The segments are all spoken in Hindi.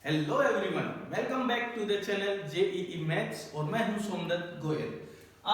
Hello everyone, welcome back to the channel JEE maths और मैं हूं सोमदत्त गोयल।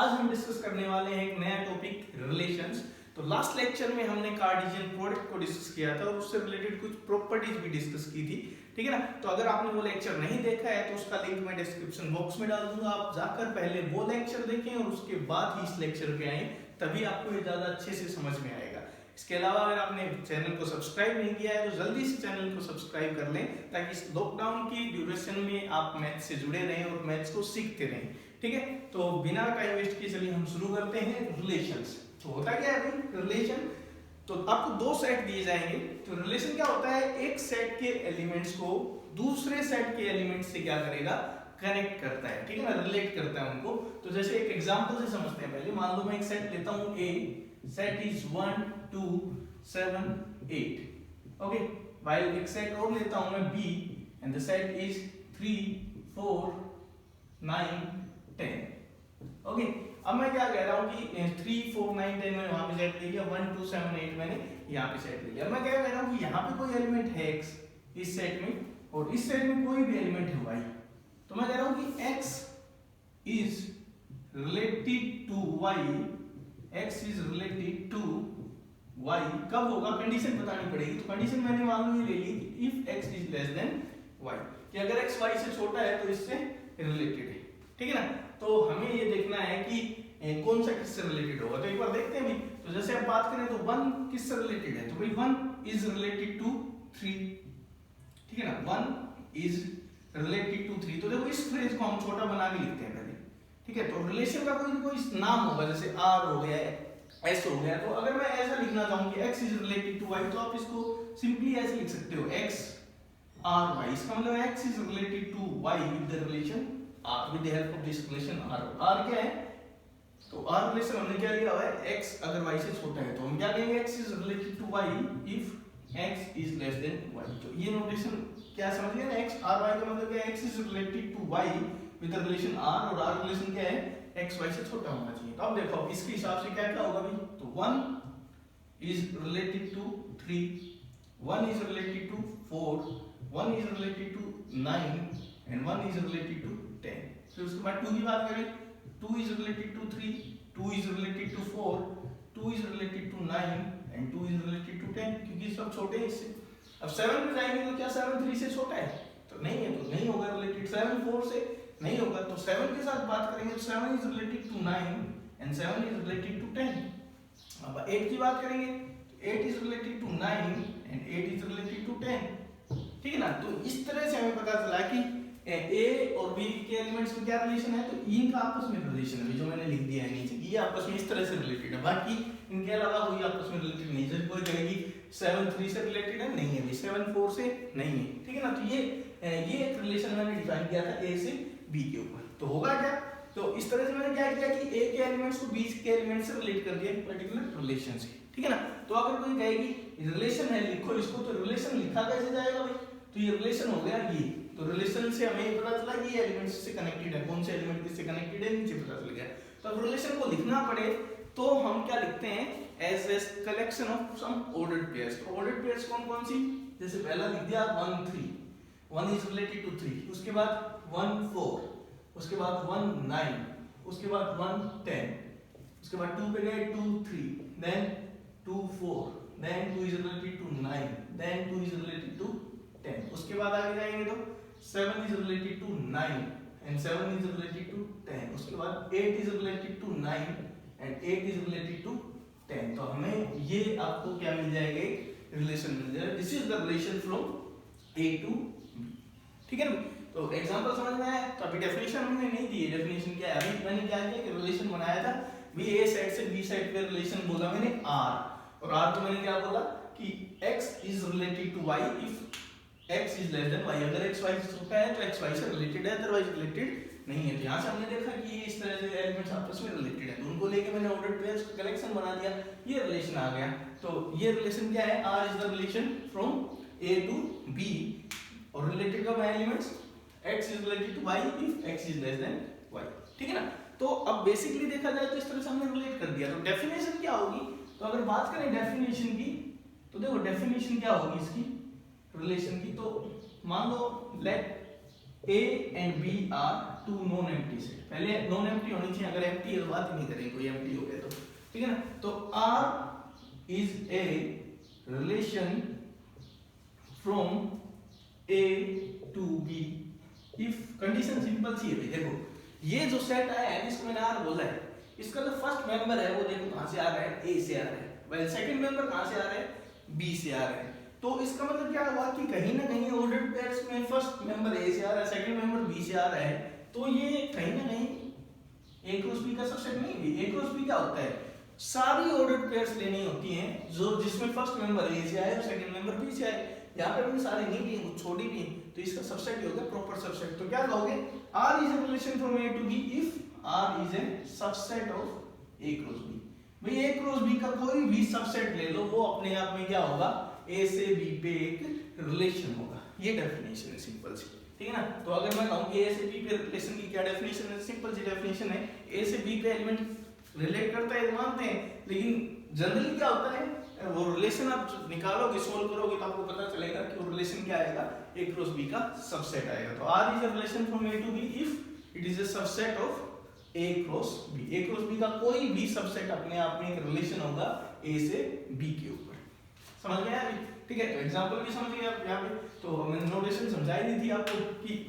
आज हम डिस्कस करने वाले हैं एक नया टॉपिक रिलेशंस। तो लास्ट लेक्चर में हमने कार्टेशियन प्रोडक्ट को डिस्कस किया था और उससे रिलेटेड कुछ प्रॉपर्टीज भी डिस्कस की थी, ठीक है ना। तो अगर आपने वो लेक्चर नहीं देखा है तो उसका लिंक मैं डिस्क्रिप्शन बॉक्स में डाल दूंगा। आप जाकर पहले वो लेक्चर देखें और उसके बाद ही इस लेक्चर पे आए, तभी आपको ये ज्यादा अच्छे से समझ में आएगा। इसके अलावा अगर आपने चैनल को सब्सक्राइब नहीं किया है तो जल्दी से चैनल को सब्सक्राइब कर लें, ताकि इस लॉकडाउन की ड्यूरेशन में आप मैथ्स से जुड़े रहें और मैथ्स को सीखते रहें, ठीक है। तो बिना टाइम वेस्ट किए चलिए हम शुरू करते हैं रिलेशंस। तो होता क्या है भाई रिलेशन, तो आपको दो सेट दिए जाएंगे। तो रिलेशन क्या होता है, एक सेट के एलिमेंट्स को दूसरे सेट के एलिमेंट्स से क्या करेगा, कनेक्ट करता है, ठीक है ना, रिलेट करता है उनको। तो जैसे एक एग्जांपल से समझते हैं पहले। मान लो मैं एक सेट लेता हूं A, set is 1 2 7 8, okay. While एक सेट और लेता हूं मैं B and the set is 3 4 9 10, okay. अब मैं क्या कह रहा हूं कि 3 4 9 10 मैंने वहां पे सेट ले लिया, 1 2 7 8 मैंने यहां पे सेट ले लिया। अब मैं क्या कह रहा हूं कि यहां पे कोई एलिमेंट है x इस सेट में और इस सेट में कोई भी एलिमेंट है y। तो मैं कह रहा हूं कि x is related to y, x is related to y। कब होगा, कंडीशन बतानी पड़ेगी। तो कंडीशन मैंने मान लो ये ले ली कि if x is less than y, कि अगर x y से छोटा है तो इससे रिलेटेड है, ठीक है ना। तो हमें ये देखना है कि कौन सा किससे रिलेटेड होगा। तो एक बार देखते हैं भी। तो जैसे अब बात करें तो 1 किससे रिलेटेड है, तो भाई 1 इज रिलेटेड टू 3, ठीक है ना। 1 इज रिलेटेड टू 3। तो देखो इस फ्रेज को हम छोटा बना के लिखते हैं पहले, ठीक है। तो रिलेशन का कोई नाम होगा, जैसे r हो गया, s हो गया। तो अगर मैं ऐसा लिखना चाहूं कि x is related to y, तो आप इसको सिंपली ऐसे लिख सकते हो, x r y। इसका मतलब x is related to y with the relation r, with the help of this relation r। r क्या है, तो r रिलेशन हमने क्या लिया हुआ है, x अगर y से छोटा है तो हम क्या कहेंगे, x is related to y if x is less than y। तो ये नोटेशन क्या समझ गए ना, x r y का मतलब क्या है, x is related to y with the relation r, और r रिलेशन क्या है, x y से छोटा होना चाहिए। तो अब देखो इसके हिसाब से क्या क्या होगा भाई। तो 1 is related to 3, 1 is related to 4, 1 is related to 9 and 1 is related to 10। फिर उसके बाद 2 की बात करें, 2 is related to 3, 2 is related to 4, 2 is related to 9 and 2 is related to 10, क्योंकि सब छोटे हैं इससे। अब 7 पे जाएंगे तो क्या 7 3 से छोटा है, तो नहीं है, तो नहीं होगा रिलेटेड। 7 4 से नहीं होगा, तो 7 के साथ बात करेंगे तो 7 is related to 9 and 7 is related to 10। अब 8 की बात करेंगे तो 8 is related to 9 and 8 is related to 10, ठीक है ना। तो इस तरह से हमें पता चला कि ए और बी के एलिमेंट्स में क्या रिलेशन है, तो इनका आपस में रिलेशन है, जो मैंने लिख दिया है नीचे, ये आपस में इस तरह से रिलेटेड है। बाकी इनके अलावा कोई आपस में रिलेटेड नहीं। जैसे कोई कहेगी 7 3 से रिलेटेड है, नहीं है, 7 4 से नहीं है, ठीक है ना। तो ये एक रिलेशन मैंने डिफाइन किया था ए से बी के ऊपर। तो होगा क्या, तो इस तरह से मैंने क्या किया कि ए के एलिमेंट्स को बी के एलिमेंट से रिलेट कर दिया पर्टिकुलर रिलेशन से, ठीक है ना। तो अगर कोई कहेगी रिलेशन है लिखो इसको, तो रिलेशन लिखा कैसे जाएगा भाई, तो ये रिलेशन हो गया ये। तो रिलेशन से हमें पता चला कि ये एलिमेंट्स से कनेक्टेड है, कौन से एलिमेंट किससे कनेक्टेड है नीचे पता चल गया। तो अब रिलेशन को लिखना पड़े तो हम क्या लिखते हैं, as a collection of some ordered pairs. तो ऑर्डर्ड पेयर्स कौन कौन सी, जैसे पहला लिख दिया 1 3, 1 इज रिलेटेड टू 3, उसके बाद 1 4, उसके बाद 1 9, उसके बाद 1 10, उसके बाद 2 पे गए 2 3, then 2 4, then 2 is related to 9, then 2 is related to 10। उसके बाद आगे जाएंगे तो 7 is related to 9 and 7 is related to 10। उसके बाद 8 is related to 9 and 8 is related to 10। तो हमें ये आपको क्या मिल जाएगा, रिलेशन मिल जाएगा। This is the relation from A to B, ठीक है ना। तो एग्जांपल समझ में आया। तो अभी डेफिनेशन हमने नहीं दी है, डेफिनेशन क्या है, अभी मैंने क्या किया कि रिलेशन बनाया था भी A साइड से B साइड पे रिलेशन बोला मैंने R, और R को मैंने क्या बोला कि x is related to y if x is less than y। अगर x y से छोटा है तो x y से रिलेटेड है, अदरवाइज रिलेटेड नहीं है। तो यहाँ से हमने देखा कि ये इस तरह से एलिमेंट्स आपस में रिलेटेड है, तो उनको लेके मैंने ऑर्डर्ड पेयर्स का कलेक्शन बना दिया, ये रिलेशन आ गया। तो ये रिलेशन क्या है, r is the relation from a to b, और रिलेटेड कब है elements, x is related to y if x is less than y, ठीक है ना। तो अब बेसिकली देखा जाए तो इस तरह से हमने रिलेट कर दिया। तो डेफिनेशन क्या होगी, तो अगर बात करें डेफिनेशन की, तो देखो डेफिनेशन क्या होगी इसकी रिलेशन की, तो मान लो let A and B are two non empty set. पहले नॉन एम्प्टी होनी चाहिए, अगर एम्प्टी है तो बात ही नहीं करेंगे, कोई एम्प्टी हो गया तो, ठीक है ना। तो R is a relation from A to B if condition simple सी है भाई। देखो ये जो सेट आया है जिसको मैंने R बोला है, इसका जो फर्स्ट मेंबर है वो देखो कहां से आ रहा है, A से आ रहा है, वेल सेकंड मेंबर कहां से आ रहा है, B से आ रहा है। तो इसका मतलब क्या हुआ कि कहीं ना कहीं ऑर्डर्ड पेयर्स में फर्स्ट मेंबर A से आ रहा है, सेकंड मेंबर B से आ रहा है, तो ये कहीं ना कहीं A क्रॉस B का सबसेट नहीं है। A क्रॉस B क्या होता है, सारी ऑर्डर्ड पेयर्स लेनी होती हैं जो जिसमें फर्स्ट मेंबर A से आए और सेकंड मेंबर B से आए। यहाँ पे भी सारी नहीं ली, कुछ छोड़ी भी, तो इसका सबसेट ही होगा प्रॉपर सबसेट। तो क्या कहोगे, R is a relation from A to B if R is a subset of A cross B। भाई A क्रॉस B का कोई भी सबसेट ले लो, वो अपने आप में क्या होगा, A से B पे एक रिलेशन होगा। ये डेफिनेशन है सिंपल सी, ठीक है ना। तो अगर मैं कहूं कि A से B पे रिलेशन की क्या डेफिनेशन है, सिंपल सी डेफिनेशन है, A से B पे एलिमेंट रिलेट करता है मानते हैं, लेकिन जनरली क्या होता है, वो रिलेशन आप निकालोगे, सोल्व करोगे तो आपको पता चलेगा कि वो रिलेशन क्या आएगा, A क्रॉस B का सबसेट आएगा। तो R is a relation from A to B if it is a subset of A cross B। A cross B का कोई भी सबसेट अपने आप में एक रिलेशन होगा A से B के ऊपर। समझ गए अभी, ठीक है। तो एग्जांपल भी समझ गए आप यहाँ पे। तो मैंने नोटेशन समझाई दी थी आपको कि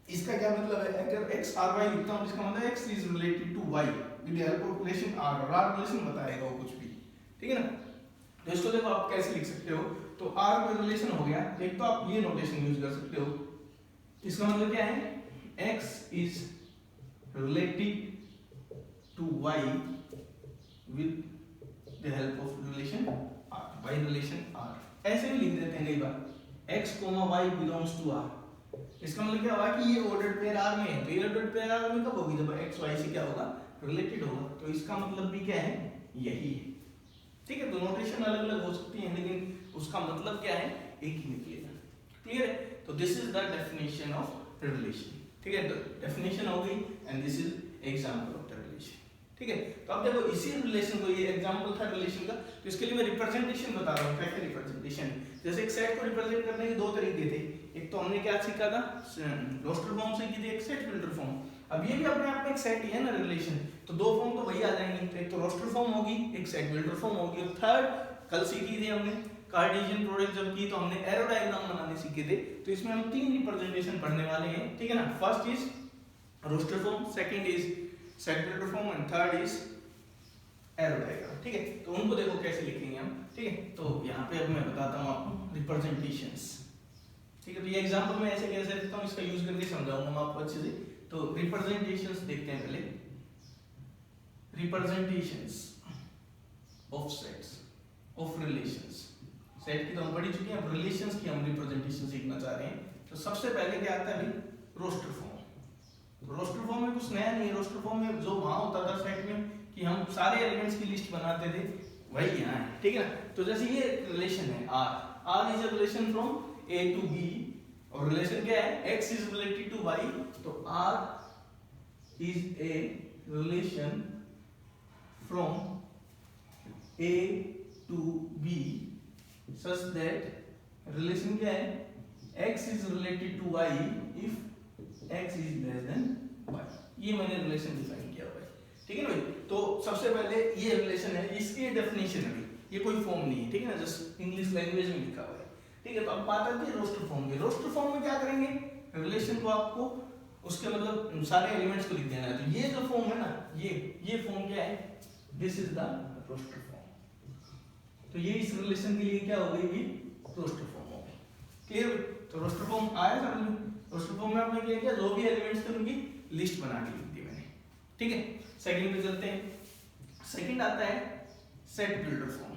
इसका क्या मतलब है। अगर x r y लिखता हूँ, इसका मतलब x is related to y with the help of relation r, और r रिलेशन बताएगा वो कुछ भी, ठीक है ना। तो इसको देखो आप कैसे लिख सकते हो, तो r कोई रिलेशन हो गया, एक तो आप ये नोटेशन यूज कर सकते हो, इसका मतलब क्या है, x is related to y with the help of relation r, y relation r। ऐसे भी लिख देते हैं कई बार, x, y belongs to r। इसका मतलब क्या हुआ कि ये ऑर्डर्ड पेयर R में है, तो ये ऑर्डर्ड पेयर R में कब होगी, जब x y से क्या होगा, रिलेटेड होगा। तो इसका मतलब भी क्या है, यही है, ठीक है। तो नोटेशन अलग अलग हो सकती है, लेकिन उसका मतलब क्या है, एक ही निकलेगा। क्लियर है। तो this is the definition of relation, ठीक है। तो डेफिनेशन हो गई and this is example of the relation, ठीक है। तो अब देखो इसी रिलेशन को, ये एग्जांपल था रिलेशन का, तो इसके लिए मैं रिप्रेजेंटेशन बता रहा हूँ। कैसे रिप्रेजेंटेशन, जैसे एक सेट को रिप्रेजेंट करने के दो तरीके थे। एक तो हमने क्या सीखा था, रोस्टर फॉर्म से की थी, एक सेट बिल्डर फॉर्म। अब ये भी अपने आप में एक सेट ही है ना रिलेशन, तो दो फॉर्म तो वही आ जाएंगे। तो एक तो रोस्टर फॉर्म होगी, एक सेट बिल्डर फॉर्म होगी, और थर्ड कल सीखी थी हमने कार्टेशियन प्रोडक्ट जब की, तो हमने एरो डायग्राम बनाने सीखे थे। तो इसमें हम तीन रिप्रेजेंटेशन पढ़ने वाले हैं, ठीक है ना। First is roster form, second is set builder form and third is arrow diagram, ठीक है। तो उनको देखो कैसे लिखेंगे हम, ठीक है। तो यहाँ पे अब मैं बताता हूँ आपको रिप्रेजेंटेशंस, ठीक है। तो ये एग्जांपल में ऐसे कैसे लिखता हूँ, इसका यूज करके समझाऊंगा मैं आपको अच्छे से। तो रिप्रेजेंटेशंस देखते हैं पहले, representations of sets of relations. Set की तो हम पढ़ी चुके हैं, अब रिलेशंस की हम रिप्रेजेंटेशन सीखना चाह रहे हैं। तो सबसे पहले क्या आता है भाई, रोस्टर फॉर्म। तो रोस्टर फॉर्म में कुछ नया नहीं है। रोस्टर फॉर्म में जो वहां होता था सेट में कि हम सारे एलिमेंट्स की लिस्ट बनाते थे, वही यहाँ है, ठीक है ना। तो जैसे ये रिलेशन है R is a relation from A to B, और रिलेशन क्या है, x is related to y, तो R is a relation from A to B such that relation क्या है, x is related to y if x is less than y। ये मैंने रिलेशन डिफाइन किया हुआ है, ठीक है ना भाई। तो सबसे पहले ये रिलेशन है, इसकी डेफिनेशन है भाई, ये कोई फॉर्म नहीं है, ठीक है ना, जस्ट इंग्लिश लैंग्वेज में लिखा हुआ है, ठीक है। तो अब बात आती है रोस्टर फॉर्म की। रोस्टर फॉर्म में क्या करेंगे, रिलेशन को आपको उसके मतलब सारे एलिमेंट्स को लिख देना है। तो ये जो फॉर्म है ना, ये फॉर्म क्या है, this is the roster form. तो ये इस रिलेशन के लिए क्या हो गई, रोस्टर फॉर्म हो गई, क्लियर। तो रोस्टर फॉर्म आया समझ में। रोस्टर फॉर्म में आपने क्या किया, जो भी एलिमेंट्स थे उनकी लिस्ट बना के लिख दी मैंने, ठीक है। सेकंड पे चलते हैं। सेकंड आता है set builder form.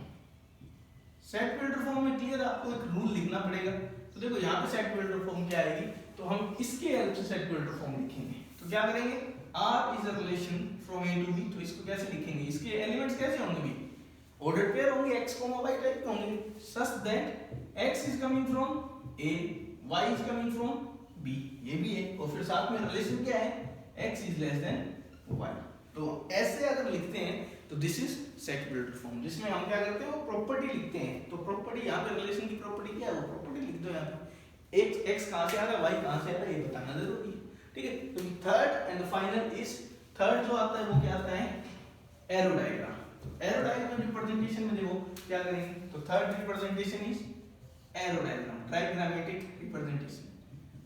Set builder form में क्लियर आपको एक रूल लिखना पड़ेगा। तो देखो यहाँ पे सेट बिल्डर फॉर्म क्या आएगी, तो हम इसके हेल्प से सेट बिल्डर फॉर्म लिखेंगे। तो क्या करेंगे, R is a relation from A to B। तो इसको कैसे लिखेंगे, इसके एलिमेंट्स कैसे होंगे भी, ऑर्डर्ड पेयर होंगे, x, y टाइप के होंगे, सच that x is coming from A, y is coming from B, ये भी है। और फिर साथ में रिलेशन क्या है, x is less than y। तो ऐसे अगर लिखते हैं तो this is set builder form, जिसमें हम क्या करते हैं, वो प्रॉपर्टी लिखते हैं। तो प्रॉपर्टी यहाँ पे रिलेशन की प्रॉपर्टी क्या है, वो प्रॉपर्टी लिख दो यहाँ पे। x कहाँ से आ रहा है, y कहाँ से आ रहा है, ये बताना जरूरी है। ठीक है, तो third and final is, third जो आता है वो क्या आता है, एरो डायग्राम। तो एरो डायग्राम रिप्रेजेंटेशन में देखो क्या करेंगे, तो third representation is arrow diagram, diagrammatic representation.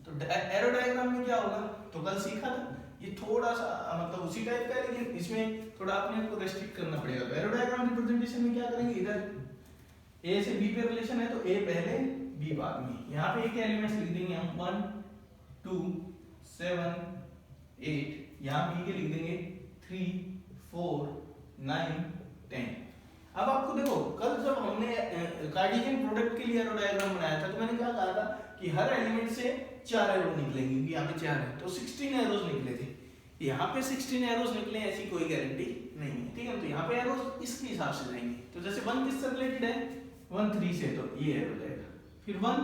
तो एरो डायग्राम में क्या होगा, तो कल सीखा था, ये थोड़ा सा मतलब उसी टाइप का है, लेकिन इसमें थोड़ा अपने को रेस्ट्रिक्ट करना पड़ेगा। तो एरो डायग्राम रिप्रेजेंटेशन में क्या करेंगे, इधर ए से बी पे रिलेशन है तो ए पहले बी बाद में, यहाँ पे एक एलिमेंट्स लिख देंगे हम 1 2 7 8, यहाँ बी के लिख देंगे 3 4 9 10। अब आपको देखो कल जब हमने कार्टेशियन प्रोडक्ट के लिए एरो डायग्राम बनाया था तो मैंने क्या कहा था कि हर एलिमेंट से 4 एरो निकलेंगे, यहाँ पे 4 है तो 16 एरोज निकले थे। यहाँ पे 16 एरोज निकले ऐसी कोई गारंटी नहीं है, ठीक है। तो यहाँ पे एरोज इसके हिसाब से जाएंगे, तो जैसे 1 किससे रिलेटेड है, 1 3 से, तो ये एरो जाएगा, फिर 1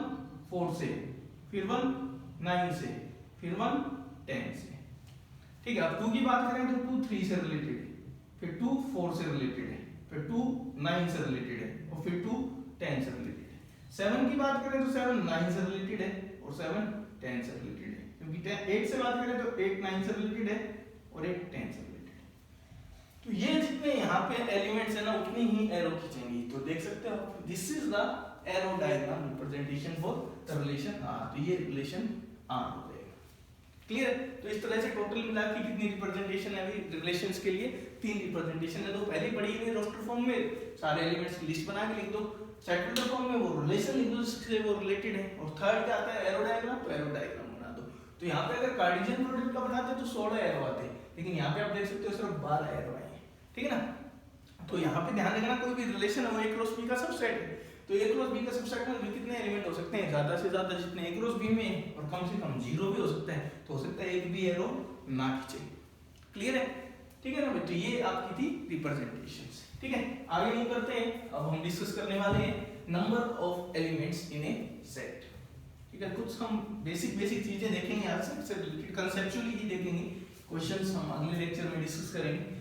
4 से, फिर 1 9 से, फिर 1 10 से, ठीक है। अब 2 की बात करें तो 2 3 से रिलेटेड है, फिर 2 4 से रिलेटेड है, फिर 2 9 से रिलेटेड है, और फिर 2 10 से रिलेटेड है। 7 की बात करें तो 7 9 से रिलेटेड है और 7 10 से रिलेटेड है, क्योंकि 8 से बात करें तो 8 9 से रिलेटेड है और 8 10 से रिलेटेड है। तो ये जितने यहाँ पे एलिमेंट्स है ना उतनी ही एरो खींचेंगे। तो देख सकते हो this is the arrow diagram representation for the relation R, तो ये रिलेशन आर हो जाएगा, क्लियर है। तो इस तरह से टोटल मिला के कितनी रिप्रेजेंटेशन है अभी रिलेशंस के लिए, 3 रिप्रेजेंटेशन है। तो पहले पढ़ी हुई रोस्टर फॉर्म में सारे एलिमेंट्स की लिस्ट बना के लिख दो, सेकेंडरी फॉर्म में वो रिलेशन लिख दो जिससे वो रिलेटेड है, और थर्ड क्या आता है एरो डायग्राम, तो एरो डायग्राम बना दो। तो यहाँ पे अगर कार्टेशियन प्रोडक्ट का बनाते तो 16 एरो आते, लेकिन यहाँ पे आप देख सकते हो सिर्फ 12 एरो आए, ठीक है ना। तो यहाँ पे ध्यान रखना कोई भी रिलेशन है वो ए क्रॉस बी का सबसेट है, तो ए क्रॉस बी का सबसेट में कितने एलिमेंट हो सकते हैं, ज्यादा से ज्यादा जितने ए क्रॉस बी में, और कम से कम 0 भी हो सकता है, तो हो सकता है एक भी एरो ना खींचे, क्लियर है, ठीक है ना। तो ये आपकी थी रिप्रेजेंटेशंस, ठीक है। आगे मूव करते हैं, अब हम डिस्कस करने वाले हैं number of elements in A set, ठीक है। कुछ हम बेसिक चीजें देखेंगे यार, सेट से रिलेटेड कंसेप्चुअली ही देखेंगे, क्वेश्चंस हम अगले लेक्चर में डिस्कस करेंगे।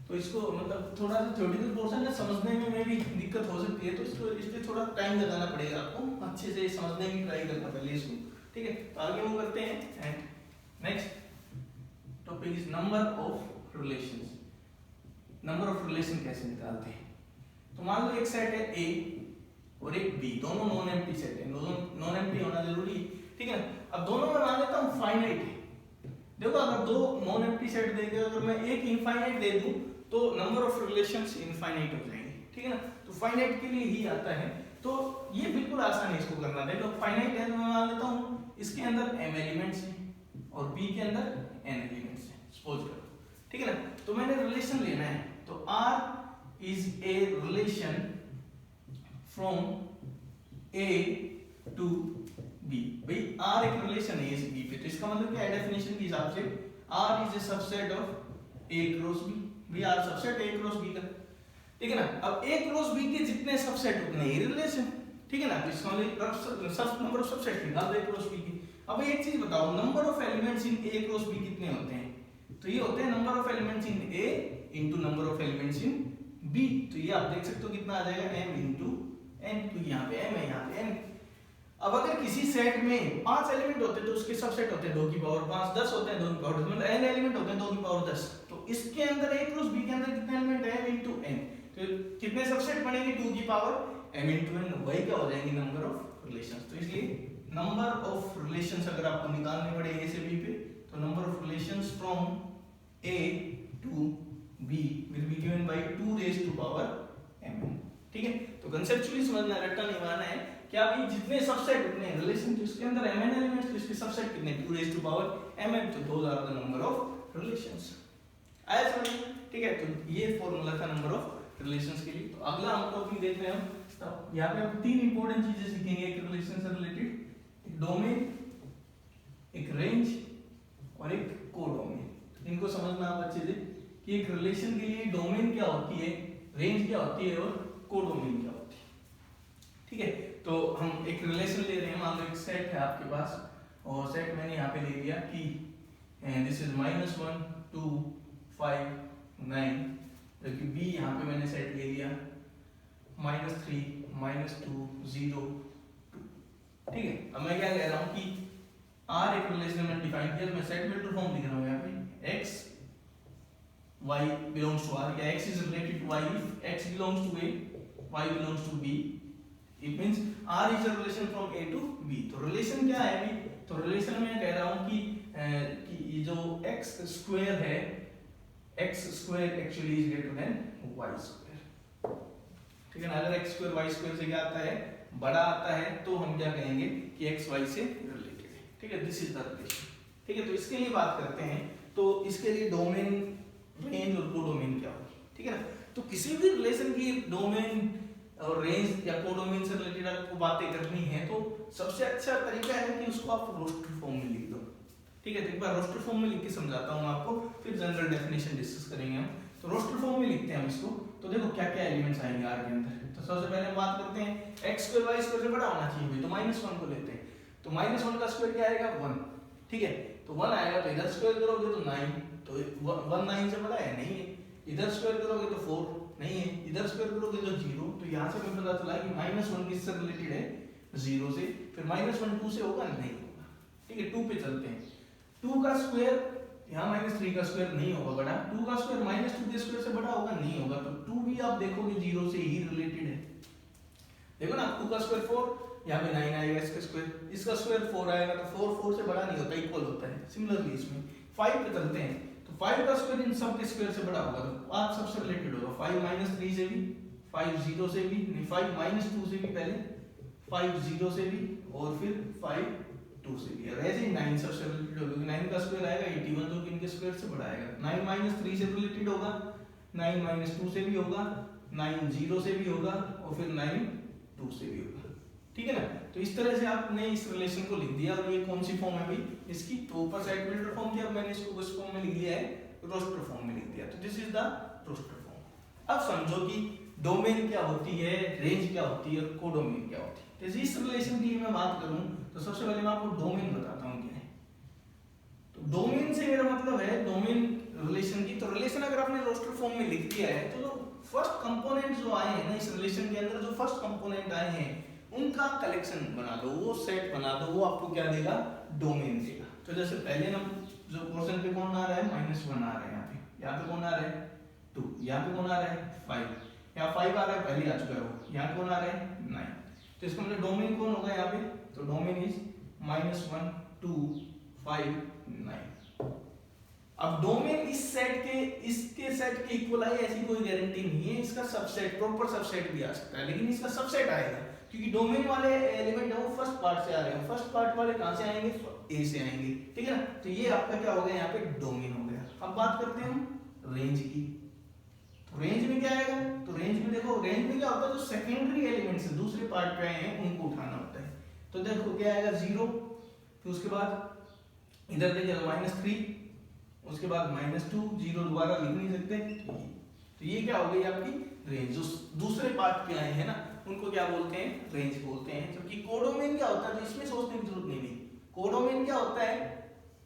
तो इसको मतलब थोड़ा सा थ्योरेटिकल पोर्शन है, समझने में भी दिक्कत हो सकती है, तो इसको इसलिए थोड़ा टाइम लगाना पड़ेगा आपको, अच्छे से समझने की ट्राई करना पहले इसको, ठीक है। तो आगे मूव करते हैं and next topic is number of relations. Number of relation कैसे निकालते हैं, तो मान लो एक सेट है ए और एक बी, दोनों नॉन एम्प्टी सेट है, दोनों नॉन एम्प्टी होना जरूरी है, ठीक है। अब दोनों में मान लेता हूं फाइनाइट है, देखो अगर दो नॉन एम्प्टी सेट देंगे, अगर मैं एक इनफाइनाइट दे दूं तो नंबर ऑफ रिलेशंस इनफाइनाइट हो जाएंगे, ठीक है ना। तो फाइनाइट के लिए ही आता है, तो ये बिल्कुल आसान है इसको करना। देखो फाइनाइट है तो मैं मान लेता हूं इसके अंदर m एलिमेंट्स हैं और b के अंदर n एलिमेंट्स हैं, सपोज करो, ठीक है ना। तो मैंने रिलेशन लेना है, तो r is a relation from a to b, भाई r एक रिलेशन है a से b पे, तो इसका मतलब क्या है, डेफिनेशन के हिसाब से r is A subset of a cross b, भी r subset a cross b का, ठीक है ना। अब a क्रॉस b के जितने सबसेट उतने ही रिलेशन, ठीक है ना। तो इसका मतलब सब नंबर ऑफ सबसेट निकाल दो a क्रॉस b के। अब एक चीज बताओ, number of elements in a cross b कितने होते हैं, तो ये होते हैं number of elements in a into number of elements in b, तो ये आप देख सकते हो कितना आ जाएगा m इनटू n, क्योंकि यहाँ पे m है यहाँ पे n। अब अगर किसी सेट में 5 एलिमेंट होते हैं तो उसके सबसेट होते हैं 2 की पावर 5, 10 होते हैं 2 की पावर 10, मतलब n एलिमेंट होते हैं 2 की पावर 10। तो इसके अंदर a क्रॉस b के अंदर कितने एलिमेंट है, m इनटू n, तो कितने सबसेट बनेंगे 2 की पावर m इनटू n, वही क्या हो जाएंगे नंबर ऑफ रिलेशंस। तो इसलिए नंबर ऑफ रिलेशंस अगर आपको निकालने पड़े a से b पे, तो number of relations from a to b will be given by 2 raise to power m, ठीक है। तो कंसेप्चुअली समझना, रट्टा नहीं मारना है, क्या भी जितने सबसेट उतने रिलेशन, तो इसके अंदर mn एलिमेंट्स, तो इसके सबसेट कितने 2 रेज़ टू पावर mn, तो those are the number of relations. आया समझ में, ठीक है। तो ये फॉर्मूला था नंबर ऑफ रिलेशंस के लिए। तो अगला हम टॉपिक देख रहे हैं हम, तो यहाँ पे हम 3 इंपॉर्टेंट चीजें सीखेंगे एक रिलेशन से रिलेटेड, एक डोमेन, एक रेंज और एक कोडोमेन। इनको समझना आप अच्छे से कि एक रिलेशन के लिए डोमेन क्या होती है, रेंज क्या होती है और कोडोमेन क्या होती है, ठीक है। तो हम एक रिलेशन ले रहे हैं, मान लो एक सेट है आपके पास, और सेट मैंने यहाँ पे ले लिया कि दिस इज -1 2 5 9, जबकि b यहाँ पे मैंने सेट ले लिया -3 -2 0 2, ठीक है। अब मैं क्या कह रहा आर एक रिलेशन में डिफाइन किया, तो मैं सेट वेक्टर फॉर्म लिख रहा हूँ यहाँ पे x y belongs to r, या x is related to y if x belongs to a, y belongs to b, it means r is a relation from a to b। तो रिलेशन क्या है अभी, तो रिलेशन में कह रहा हूँ कि ये जो x स्क्वायर है, x square actually is greater than y square, ठीक है ना। अगर x स्क्वायर y स्क्वायर से क्या आता है, बड़ा आता है, तो हम क्या कहेंगे कि x y से रिलेटेड है, ठीक है। दिस इज द रिलेशन, ठीक है। तो इसके लिए बात करते हैं, तो इसके लिए डोमेन, रेंज और कोडोमेन क्या होगी, ठीक है ना। तो किसी भी रिलेशन की डोमेन और रेंज या कोडोमेन से रिलेटेड आपको बातें करनी है, तो सबसे अच्छा तरीका है कि उसको आप रोस्टर फॉर्म में लिख दो, ठीक है। तो एक बार रोस्टर फॉर्म में लिख के समझाता हूँ आपको, फिर जनरल डेफिनेशन डिस्कस करेंगे हम। तो रोस्टर फॉर्म में लिखते हैं हम इसको। तो देखो क्या क्या एलिमेंट्स आएंगे आर के अंदर। तो सबसे पहले हम बात करते हैं एक्स स्क्वायर वाई स्क्वायर से बड़ा होना चाहिए, तो -1 को लेते हैं। तो -1 का स्क्वायर क्या आएगा, 1, ठीक है। तो 1 आएगा, तो इधर स्क्वायर करोगे तो 9, तो 1 9 से बड़ा है, नहीं है। इधर स्क्वायर करोगे तो 4, नहीं है। इधर स्क्वायर करोगे तो 0। तो यहाँ से हमें पता चला कि -1 किससे रिलेटेड है, 0 से। फिर -1 2 से होगा, नहीं होगा, ठीक है। 2 पे चलते हैं। 2 का स्क्वायर यहाँ -3 का स्क्वायर नहीं होगा बड़ा, 2 का स्क्वायर -2 के स्क्वायर से बड़ा होगा, नहीं होगा। तो 2 भी आप देखोगे 0 से ही रिलेटेड है, देखो ना। 2 का स्क्वायर 4, यहाँ पे 9 आएगा इसका स्क्वायर, इसका स्क्वायर 4 आएगा, तो 4 4 से बड़ा नहीं होता, इक्वल होता है। सिमिलरली इसमें 5 पे चलते हैं, तो 5 का स्क्वायर इन सब के स्क्वायर से बड़ा होगा, तो 5 सबसे रिलेटेड होगा। 5 -3 से भी, 5 0 से भी, नहीं 5 -2 से भी पहले, 5 0 से भी, और फिर 5 2 से भी। और ऐसे ही 9 सबसे रिलेटेड होगा, 9 का स्क्वायर आएगा 81, जो कि इनके स्क्वायर से बड़ा आएगा। 9 -3 से रिलेटेड होगा, 9 -2 से भी होगा, 9 0 से भी होगा, और फिर 9 2 से भी होगा, ठीक है ना। तो इस तरह से आपने इस रिलेशन को लिख दिया। और ये कौन सी फॉर्म है भाई इसकी, तो ऊपर साइड वेक्टर फॉर्म थी, अब मैंने इसको उस फॉर्म में लिख दिया है, रोस्टर फॉर्म में लिख दिया। तो this is the roster form. अब समझो कि डोमेन क्या होती है, रेंज क्या होती है, और कोडोमेन क्या होती है। तो इस रिलेशन की मैं बात करूं, तो सबसे पहले मैं आपको डोमेन बताता हूं क्या है। तो डोमेन से मेरा मतलब है डोमेन रिलेशन की। तो रिलेशन अगर आपने रोस्टर फॉर्म में लिख दिया है, तो जो फर्स्ट कंपोनेंट जो आए हैं ना इस रिलेशन के अंदर, जो फर्स्ट कंपोनेंट आए हैं उनका कलेक्शन बना दो, वो सेट बना दो, वो आपको क्या देगा, डोमेन देगा। तो जैसे पहले हम जो पोर्शन पे कौन आ रहा है, -1 आ रहा है, यहाँ पे कौन आ रहा है 2, यहाँ पे कौन आ रहा है 5, यहाँ 5 आ रहा है, पहले आ चुका है वो। यहाँ कौन आ रहा है 9। तो इसका मतलब डोमेन कौन होगा यहाँ पे, तो डोमेन इज -1 2 5 9। अब डोमेन इस सेट के, इसके सेट के इक्वल आए ऐसी कोई गारंटी नहीं है। इसका सबसेट, प्रॉपर सबसेट भी आ सकता है, लेकिन इसका सबसेट आएगा, क्योंकि डोमेन वाले एलिमेंट है वो फर्स्ट पार्ट से आ रहे हैं। फर्स्ट पार्ट वाले कहां से आएंगे, ए से आएंगे, ठीक है ना। तो ये आपका क्या हो गया, यहाँ पे डोमेन हो गया। अब बात करते हैं हम रेंज की। तो रेंज में क्या आएगा, तो रेंज में देखो, रेंज में क्या होता है, जो सेकेंडरी एलिमेंट्स है दूसरे पार्ट पे आए हैं उनको उठाना होता है। तो देखो क्या आएगा 0, फिर उसके बाद इधर देखिएगा -3, उसके बाद -2, 0 दोबारा लिख नहीं सकते। तो ये क्या हो गई आपकी रेंज। जो दूसरे पार्ट पे आए हैं ना उनको क्या बोलते हैं, रेंज बोलते हैं। जबकि कोडोमेन क्या होता है, तो इसमें सोचने की जरूरत नहीं। कोडोमेन क्या होता है,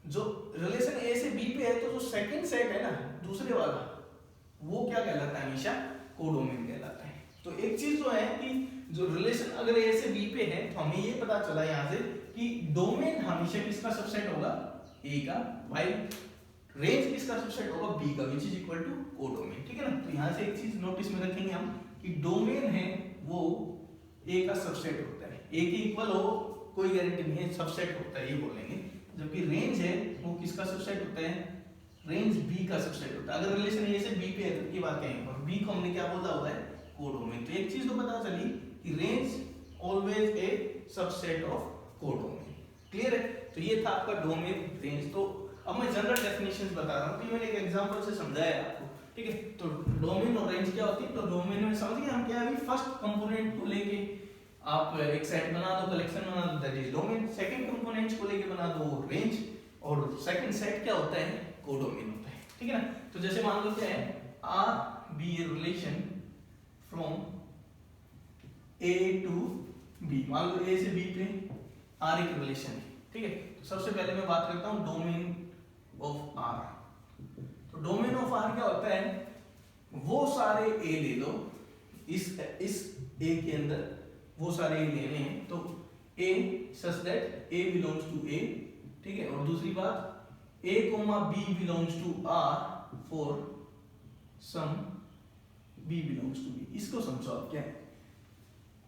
जो रिलेशन ए से बी पे है, तो जो सेकंड सेट है ना दूसरे वाला, वो क्या कहलाता है, हमेशा कोडोमेन कहलाता है। तो एक चीज जो है कि जो रिलेशन अगर ए से बी पे है, तो हमें ये पता चला यहाँ से कि डोमेन हमेशा किसका सबसेट होगा, ए का, वाइल रेंज किसका सबसेट होगा, बी का, which is equal to codomain, ठीक है ना। तो यहाँ से एक चीज नोटिस में रखेंगे हम कि डोमेन है वो ए का सबसेट होता है। ए के इक्वल हो कोई गारंटी नहीं है, सबसेट होता है ये बोलेंगे। जबकि रेंज है वो किसका सबसेट होता है, रेंज बी का सबसेट होता है। अगर रिलेशन ए से बी पे है तो की बात कहें, और बी को हमने क्या बोला हुआ है, कोडोमेन। तो एक चीज तो पता चली कि range always a subset of codomain. Clear है। तो ये था आपका डोमेन, रेंज। तो अब मैं जनरल डेफिनेशंस बता रहा हूँ, तो मैंने एक एग्जांपल से समझाया आपको, ठीक है। तो डोमेन और रेंज क्या होती है, तो डोमेन में समझ गए हम क्या है, फर्स्ट कंपोनेंट को लेके आप एक सेट बना दो, कलेक्शन बना दो, that is domain. Second components को लेके बना दो रेंज, और सेकंड सेट क्या होता है, कोडोमेन होता है, ठीक है ना। तो जैसे मान लो क्या है, R be a relation from A to B. मान लो ए से बी पे आर एक रिलेशन है, ठीक है। तो सबसे पहले मैं बात करता हूँ डोमेन ऑफ आर। तो डोमेन ऑफ आर क्या होता है, वो सारे ए ले लो, इस ए के अंदर वो सारे ए लेने हैं। तो A such that A belongs to A, ठीक है, और दूसरी बात a comma b belongs to r for some b belongs to b। इसको समझो आप क्या है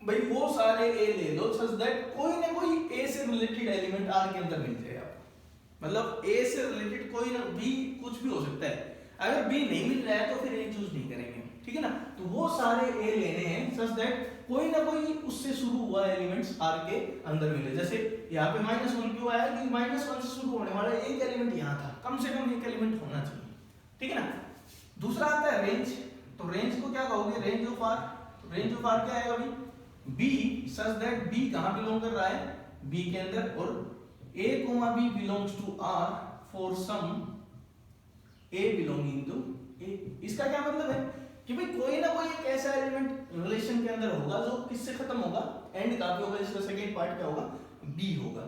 भाई, वो सारे a ले लो सच दैट कोई ना कोई a से रिलेटेड एलिमेंट r के अंदर मिल जाए आपको, मतलब a से रिलेटेड कोई ना b कुछ भी हो सकता है। अगर b नहीं मिल रहा है तो फिर a चूज नहीं करेंगे, ठीक है ना। तो वो सारे a लेने हैं सच दैट कोई ना कोई उससे शुरू हुआ एलिमेंट्स r के अंदर मिले। जैसे यहाँ पे -1 क्यों आया, क्योंकि -1 से शुरू होने वाला एक एलिमेंट यहाँ था, कम से कम एक एलिमेंट होना चाहिए, ठीक है ना। दूसरा आता है रेंज। तो रेंज को क्या कहोगे, रेंज ऑफ r। तो रेंज ऑफ r क्या आएगा भाई, b सच दैट b कहां बिलोंग कर रहा है, b के अंदर, और a b belongs to r for some a belonging to a। इसका क्या मतलब है कि भाई कोई ना कोई एक ऐसा एलिमेंट रिलेशन के अंदर होगा जो किससे खत्म होगा, एंड कहां पे होगा, इसका सेकंड पार्ट क्या होगा, b होगा।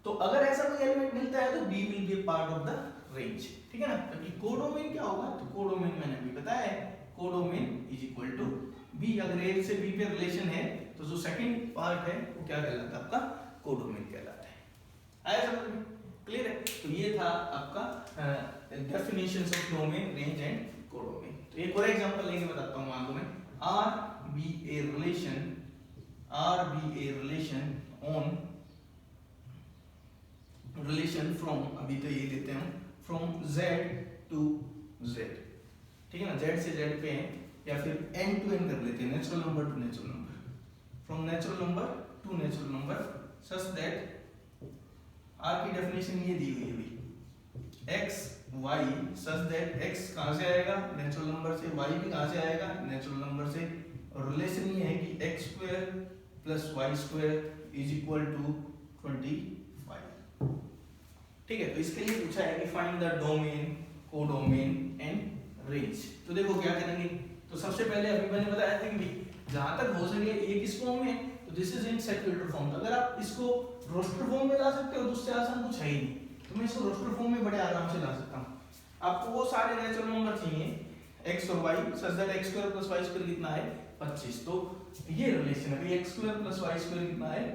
तो अगर ऐसा कोई एलिमेंट मिलता है तो b will B part of the range, ठीक है ना। क्योंकि कोडोमेन क्या होगा, तो कोडोमेन मैंने अभी बताया है, codomain is equal to b। अगर a से b पे रिलेशन है तो जो सेकंड पार्ट है वो क्या कहलाता है, आपका कोडोमेन कहलाता है। आया समझ में, क्लियर है। तो ये था आपका definitions of domain, range and codomain. तो एक और एग्जांपल लेके बताता हूं, मान लो मैं r be a relation on relation from, अभी तो ये लेते हैं from z to z, ठीक है ना, z से z पे है, या फिर n to n कर लेते हैं, natural number two natural number, from natural number two natural number, such that r की डेफिनेशन ये दी हुई है भाई, x y, such that x कहां से आएगा, नेचुरल नंबर से, y भी कहां से आएगा, नेचुरल नंबर से, और रिलेशन ये है कि x square plus y square is equal to 25, ठीक है। तो इसके लिए पूछा है कि find the domain, codomain and range. तो देखो क्या करेंगे, तो सबसे पहले अभी मैंने बताया था कि जहां तक हो सके एक इस फॉर्म में, तो this is in secular form. अगर आप इसको रोस्टर फॉर्म में ला सकते हो तो उससे आसान कुछ है ही नहीं, तो मैं इसको रोस्टर फॉर्म में बड़े आराम से ला सकता हूं। आपको वो सारे नेचुरल नंबर चाहिए x और y, such that x square plus y square कितना है 25। तो ये रिलेशन है, x square plus y square कितना है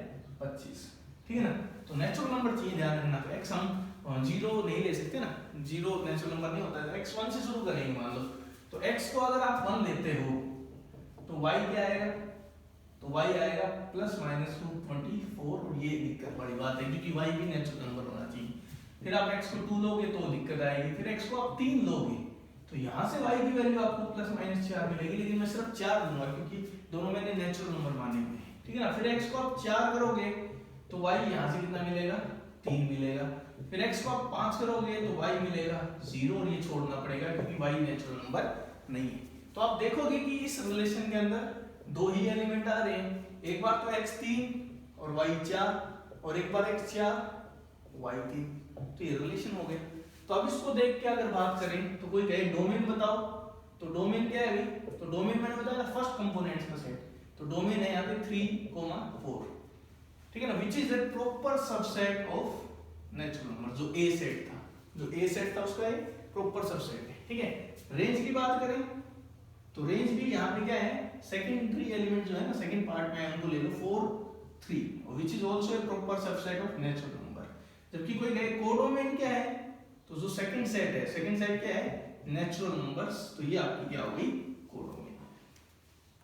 25, ठीक है ना। तो नेचुरल नंबर चाहिए, ध्यान रखना। तो x हम जीरो नहीं ले सकते ना, जीरो नेचुरल नंबर नहीं होता है, x 1 से शुरू करेंगे मान लो। तो x को अगर आप 1 लेते हो तो y क्या आएगा, तो y आएगा प्लस माइनस 224, और ये दिक्कत बड़ी बात है क्योंकि y भी नेचुरल नंबर होना चाहिए। फिर आप x को 2 लोगे तो दिक्कत आएगी, फिर x को आप 3 लोगे तो यहाँ से y की वैल्यू आपको प्लस माइनस 4 मिलेगी, लेकिन मैं सिर्फ 4 दूंगा क्योंकि दोनों मैंने नेचुरल नंबर माने हुए हैं, ठीक है ना। फिर x को आप 4 करोगे तो y यहाँ से कितना मिलेगा, 3 मिलेगा। फिर x को आप 5 करोगे तो y मिलेगा 0, और ये छोड़ना पड़ेगा क्योंकि y नेचुरल नंबर नहीं है। तो आप देखोगे कि इस रिलेशन के अंदर दो ही एलिमेंट आ रहे हैं, एक बार तो x 3 और y 4, और एक बार x 4 y 3, तो ये रिलेशन हो गया। तो अब इसको देख के अगर बात करें तो कोई कहे डोमेन बताओ, तो डोमेन क्या है भाई, तो डोमेन मैंने बताया फर्स्ट कंपोनेंट्स का सेट, तो डोमेन है यहाँ पे 3,4, ठीक है ना, which is the proper subset of natural number. जो ए सेट था, जो ए सेट था उसका एक प्रॉपर सबसेट है, ठीक है। रेंज की बात करें तो रेंज भी यहाँ पे क्या है, सेकेंडरी एलिमेंट जो है ना, सेकंड पार्ट में उनको ले लो 4 3, which is also a proper subset of natural number. जबकि कोई कहे कोडोमेन क्या है, तो जो सेकंड सेट है, सेकंड सेट क्या है, नेचुरल नंबर्स, तो ये आपकी क्या होगी, कोडोमेन,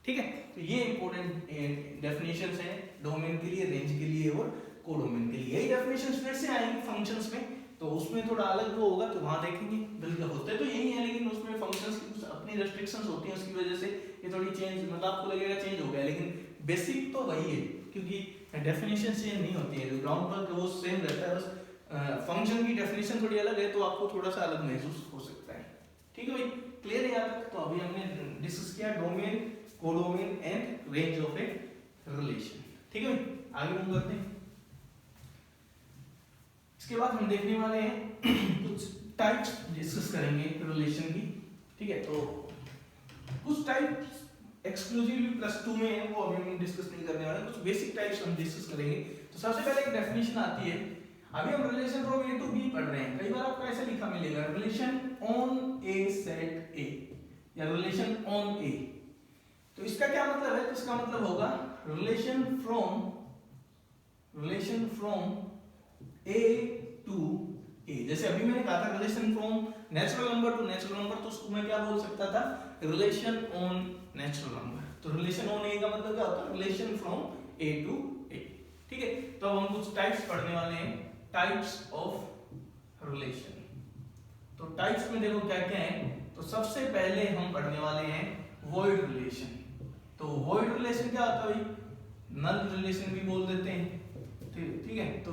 ठीक है। तो ये इंपॉर्टेंट डेफिनेशंस हैं डोमेन के लिए, रेंज के लिए और कोडोमेन के लिए। यही डेफिनेशंस फिर से आएंगी फंक्शंस में, तो उसमें थोड़ा अलग वो होगा, तो वहां देखेंगे। बिल्कुल होते तो यही है, लेकिन उसमें फंक्शंस की कुछ अपनी रेस्ट्रिक्शंस होती हैं, उसकी वजह से ये थोड़ी चेंज, मतलब आपको लगेगा चेंज हो गया, लेकिन बेसिक तो वही है, क्योंकि डेफिनेशन चेंज नहीं होती है, ग्राउंड वर्क वो सेम रहता है, बस फंक्शन की डेफिनेशन थोड़ी अलग है, तो आपको थोड़ा सा अलग महसूस हो सकता है, ठीक है भाई, क्लियर है यहाँ तक। तो अभी हमने डिस्कस किया domain, codomain and range of a relation, ठीक है भाई। आगे मूव करते हैं। इसके बाद हम देखने वाले हैं कुछ टाइप्स डिस्कस करेंगे रिलेशन की, ठीक है। तो कुछ टाइप्स एक्सक्लूसिवली +2 में है, वो अभी हम डिस्कस नहीं करने वाले, कुछ बेसिक टाइप्स हम डिस्कस करेंगे। तो सबसे पहले एक डेफिनेशन आती है, अभी हम relation from A to B पढ़ रहे हैं, कई बार आपको ऐसा लिखा मिलेगा relation on A set A, या रिलेशन ऑन ए। तो इसका क्या मतलब है, तो इसका मतलब होगा रिलेशन फ्रॉम ए टू ए। जैसे अभी मैंने कहा था relation from natural number two natural number, तो उसको मैं क्या बोल सकता था, रिलेशन ऑन नेचुरल नंबर। तो रिलेशन ऑन ए का मतलब क्या होता है, relation from A to A. ठीक है, तो अब हम कुछ टाइप्स पढ़ने वाले हैं, टाइप्स ऑफ रिलेशन। तो टाइप्स में देखो क्या क्या है। तो सबसे पहले हम पढ़ने वाले हैं वॉइड रिलेशन। तो वॉइड रिलेशन क्या होता है भाई, नल रिलेशन भी बोल देते हैं। ठीक है, तो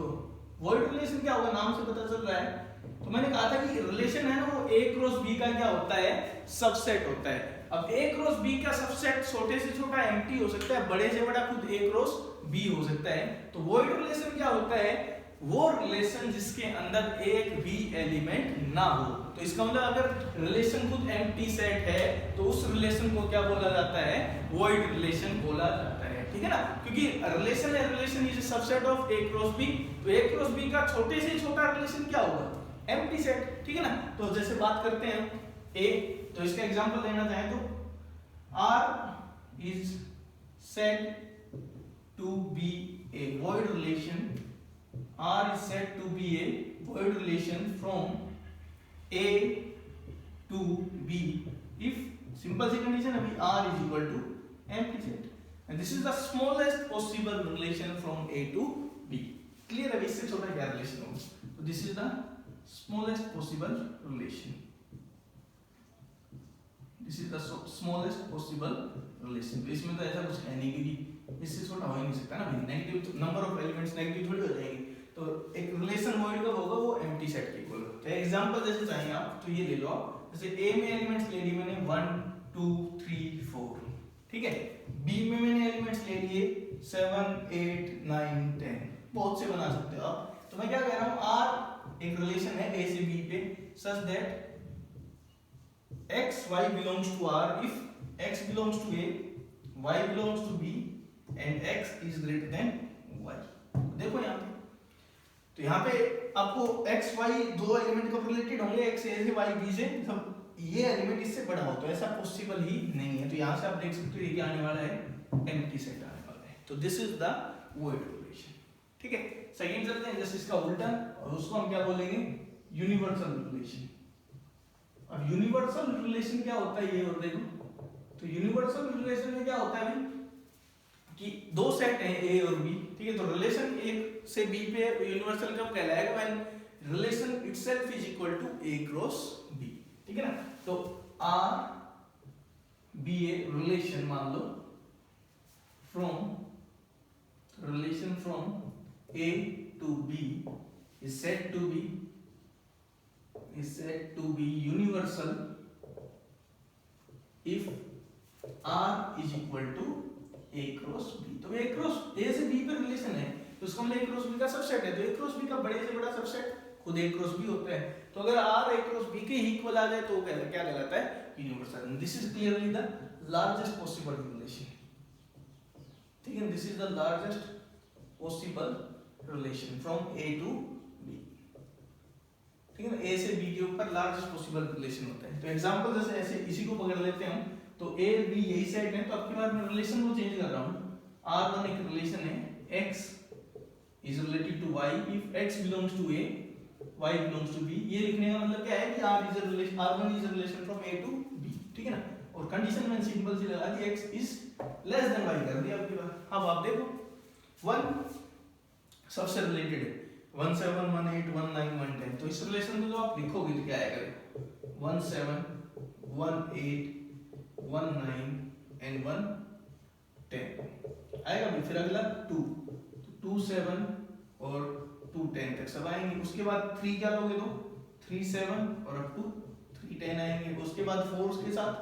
वॉइड रिलेशन क्या होगा, नाम से पता चल रहा है। तो मैंने कहा था कि रिलेशन है ना वो a क्रॉस b का क्या होता है, सबसेट होता है। अब a क्रॉस b का सबसेट छोटे से छोटा एम्प्टी हो सकता है, बड़े से बड़ा खुद a क्रॉस b हो सकता है। तो वॉइड रिलेशन क्या होता है, वो रिलेशन जिसके अंदर एक भी एलिमेंट ना हो। तो इसका मतलब अगर रिलेशन खुद एम्प्टी सेट है तो उस रिलेशन को क्या बोला जाता है, वॉइड रिलेशन बोला जाता है। ठीक है ना, क्योंकि रिलेशन है, relation is subset of a cross b। तो a क्रॉस b का छोटे से छोटा रिलेशन क्या होगा, एम्प्टी सेट। ठीक है ना, तो जैसे बात करते हैं a, तो इसका एग्जांपल लेना चाहें तो R is said to be a void relation, R is said to be a void relation from A to B if simple C condition अभी R is equal to empty set, and this is the smallest possible relation from A to B. Clear है, इससे छोटा क्या relation होगा, तो this is the smallest possible relation. This is the smallest possible relation. तो इसमें तो ऐसा कुछ है नहीं, क्योंकि इससे छोटा हो ही नहीं सकता ना भाई, negative number of elements negative थोड़ी हो जाएगी। तो एक रिलेशन वॉइड कब होगा, वो एम्प्टी सेट के इक्वल। तो एग्जांपल जैसे चाहिए आप तो ये ले लो आप, जैसे ए में एलिमेंट्स ले लिए मैंने 1 2 3 4, ठीक है। बी में मैंने एलिमेंट्स ले लिए 7 8 9 10, बहुत से बना सकते हो आप। तो मैं क्या कह रहा हूं, आर एक रिलेशन है ए से बी पे, सच that x y belongs to r if x belongs to a, y belongs to b and x is greater than y। देखो यहाँ पे, तो यहाँ पे आपको x y दो एलिमेंट कब रिलेटेड होंगे, x a से y b से, जब ये एलिमेंट इससे बड़ा हो, तो ऐसा पॉसिबल ही नहीं है। तो यहाँ से आप देख सकते हो ये क्या आने वाला है, एम्प्टी सेट आने वाला है। तो this is the void relation. ठीक है, सेकंड चलते हैं, जैसे इसका उल्टा, और उसको हम क्या बोलेंगे, यूनिवर्सल रिलेशन। अब यूनिवर्सल रिलेशन क्या होता है ये और देखो। तो यूनिवर्सल रिलेशन में क्या होता है भाई, कि दो सेट हैं ए और बी, ठीक है। तो रिलेशन एक से बी पे यूनिवर्सल कब कहलाएगा, when relation itself is equal to A cross B. ठीक है ना, तो आर बी ए रिलेशन मान लो from relation from A to B is said to be universal if R is equal to A cross B। तो A cross A से B पे रिलेशन है, तो उसका मतलब A cross B का सबसेट है। तो A cross B का बड़े से बड़ा सबसेट खुद A cross B होता है। तो अगर R A cross B के इक्वल आ जाए तो क्या कहलाता है, universal. This is clearly the largest possible relation. ठीक है, this is the largest possible relation from A to B। ठीक है ना, ए से बी के ऊपर लार्जेस्ट पॉसिबल रिलेशन होता है। तो एग्जांपल जैसे ऐसे इसी को पकड़ लेते हैं, तो ए बी यही सेट है, तो आपके बाद मैं रिलेशन को चेंज कर रहा हूं। R1 एक रिलेशन है, x is related to y if x belongs to a, y belongs to b। ये लिखने का मतलब क्या है कि R1 is a relation from a to b। ठीक है ना, और कंडीशन मैंने सिंपल सी लगा दी, x is less than y कर दिया आपके पास। अब आप देखो 1 सबसे रिलेटेड है, 1 7 1 8 1 9 1 10। तो इस रिलेशन को जो आप लिखोगे तो क्या आएगा, 1 7 1 8 1 9 एंड 1 10 आएगा भाई। फिर अगला 2, तो 2 7 और 2 10 तक सब आएंगे। उसके बाद 3 क्या लोगे, तो 3 7 और अप टू 3 10 आएंगे। उसके बाद 4 के साथ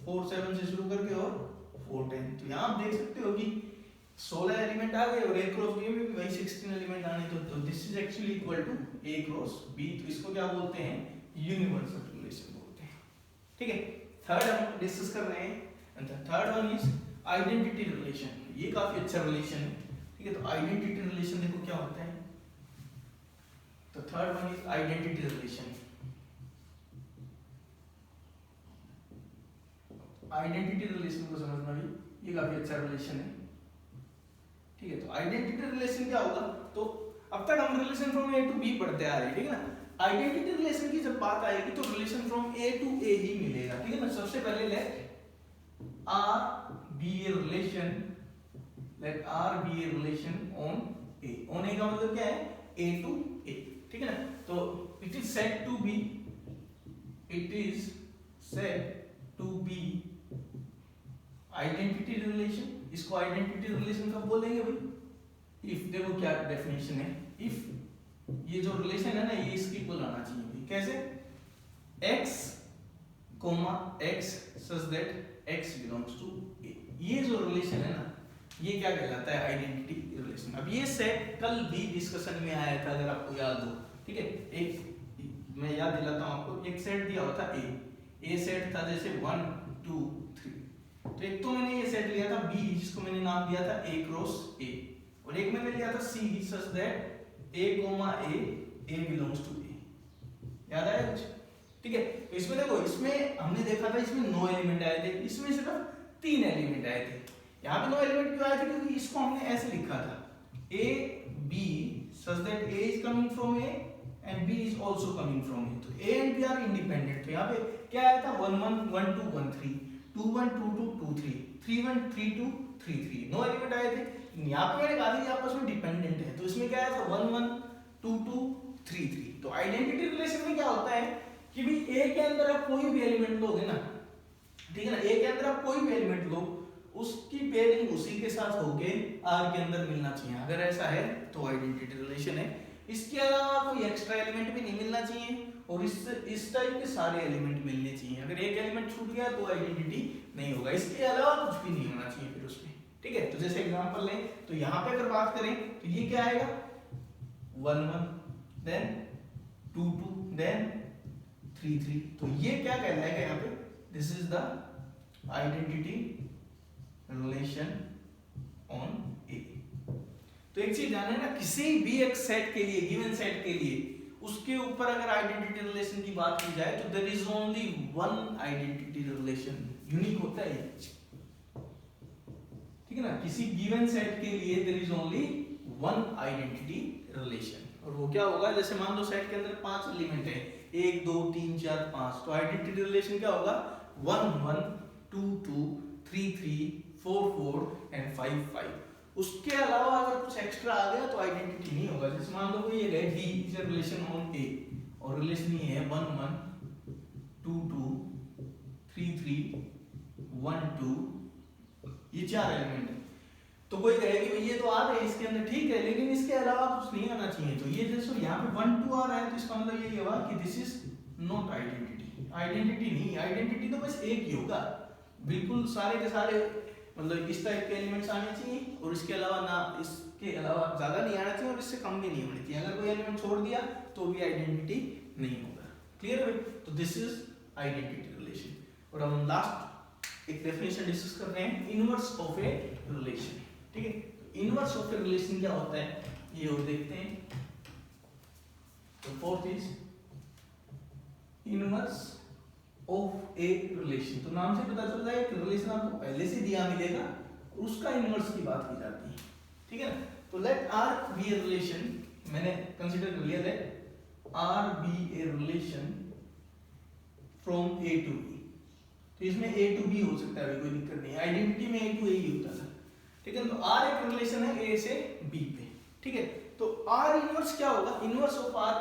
4 7 से शुरू करके और 4 10। तो यहाँ आप देख सकते हो कि 16 एलिमेंट आ गए, और ए क्रॉस बी में भी वही 16 एलिमेंट आने। तो this is actually equal to A cross B. तो इसको क्या बोलते हैं, यूनिवर्सल रिलेशन बोलते हैं। ठीक है, थर्ड हम डिस्कस कर रहे हैं, and the third one is identity relation. ये काफी अच्छा रिलेशन है। ठीक है, तो आइडेंटिटी रिलेशन देखो क्या होता है। तो third one is identity relation. Identity relation को समझना भी ये काफी अच्छा रिलेशन है। ठीक है, तो आइडेंटिटी रिलेशन क्या होगा, तो अब तक हम relation from A to B पढ़ते आ रहे हैं, ठीक है ना। आइडेंटिटी रिलेशन की जब बात आएगी तो relation from A to A ही मिलेगा, ठीक है ना। सबसे पहले let R be a relation, let R be a relation on A. On A का मतलब क्या है, ए टू ए, ठीक है ना। तो it is said to be, it is said to be identity relation. इसको आइडेंटिटी रिलेशन कब बोलेंगे भाई, इफ, देखो क्या डेफिनेशन है, इफ ये जो रिलेशन है ना ये इसकी इक्वल आना चाहिए भाई। कैसे, x comma x such that x belongs to a। ये जो रिलेशन है ना ये क्या कहलाता है, आइडेंटिटी रिलेशन। अब ये सेट कल भी डिस्कशन में आया था अगर आपको याद हो, ठीक है। एक मैं याद दिलाता हूं आपको, एक सेट दिया हुआ था a सेट था जैसे 1 2 3। तो एक तो मैंने ये सेट लिया था b जिसको मैंने नाम दिया था a क्रॉस a, और एक मैंने लिया था c such that a comma a belongs to a। याद आया कुछ, ठीक है। तो इसमें देखो, इसमें हमने देखा था इसमें 9 एलिमेंट आए थे, इसमें सिर्फ 3 एलिमेंट आए थे। यहाँ पे 9 एलिमेंट क्यों आए थे, क्योंकि इसको हमने ऐसे लिखा था a b such that a is coming from a and b is also coming from a। तो a and b are independent। तो यहाँ पे क्या आया था, 1 1 1 2 1 3, 2 1 2 2 2 3, 3 1 3 2 3 3, 9 एलिमेंट आए थे। यहाँ पे मैंने कहा था कि आपस में डिपेंडेंट है, तो इसमें क्या आया था 1 1 2 2 3 3। तो आइडेंटिटी रिलेशन में क्या होता है कि भी a के अंदर आप कोई भी एलिमेंट लोगे ना, ठीक है ना, a के अंदर आप कोई भी एलिमेंट लो, उसकी पेयरिंग उसी के साथ होके r के अंदर मिलना चाहिए। अगर ऐसा है तो आइडेंटिटी रिलेशन है। इसके अलावा कोई एक्स्ट्रा एलिमेंट भी नहीं मिलना चाहिए, और इस टाइप के सारे एलिमेंट मिलने चाहिए। अगर एक एलिमेंट छूट गया तो आइडेंटिटी नहीं होगा, इसके अलावा कुछ भी नहीं होना चाहिए फिर उसमें, ठीक है। तो जैसे एग्जांपल लें तो यहाँ पे अगर बात करें तो ये क्या आएगा, 1 1 देन 2 2 देन 3 3। तो ये क्या कहलाएगा यहाँ पे, this is the identity relation on A. तो एक चीज जाने ना, किसी भी एक सेट के लिए, गिवन सेट के लिए, उसके ऊपर अगर आइडेंटिटी रिलेशन की बात की जाए तो there is only one identity relation, unique होता है, ठीक है ना। किसी गिवन सेट के लिए there is only one identity relation, और वो क्या होगा, जैसे मान लो सेट के अंदर 5 एलिमेंट है, 1 2 3 4 5, तो आइडेंटिटी रिलेशन क्या होगा, 1 1 2 2 3 3 4 4 एंड 5 5। उसके अलावा अगर कुछ एक्स्ट्रा आ गया तो आइडेंटिटी नहीं होगा। जैसे मान लो ये है D is a relation on A, और रिलेशन ये है 1 1 2 2 3 3 1 2, ये 4 एलिमेंट है। तो कोई कहे कि ये तो आ रहे हैं इसके अंदर, ठीक है, लेकिन इसके अलावा कुछ नहीं आना चाहिए। तो ये जैसे यहाँ पे 1 2 आ रहा है तो इसका मतलब यही होगा कि this is not identity. Identity नहीं, आइडेंटिटी तो बस एक ही होगा, बिल्कुल सारे के सारे मतलब इस टाइप के एलिमेंट्स आने चाहिए, और इसके अलावा ना, इसके अलावा ज्यादा नहीं आना चाहिए और इससे कम भी नहीं होनी चाहिए। अगर कोई एलिमेंट छोड़ दिया तो भी आइडेंटिटी नहीं होगा। क्लियर है? तो दिस इज आइडेंटिटी रिलेशन। और हम लास्ट एक डेफिनेशन डिस्कस कर रहे हैं, इनवर्स ऑफ ए रिलेशन, ठीक है। तो इनवर्स ऑफ ए रिलेशन क्या होता है ये और देखते हैं। तो fourth is inverse of a relation. तो नाम से पता चल रहा है कि रिलेशन आपको पहले से दिया मिलेगा, उसका इनवर्स की बात की जाती है, ठीक है ना। तो let R be a relation, मैंने कंसीडर कर लिया let R be a relation from A to B. तो इसमें ए टू बी हो सकता है, कोई दिक्कत नहीं, आइडेंटिटी में ए टू ए ही होता था, ठीक है। तो आर एक रिलेशन है ए से बी पे, ठीक है। तो आर इनवर्स क्या होगा, इनवर्स ऑफ आर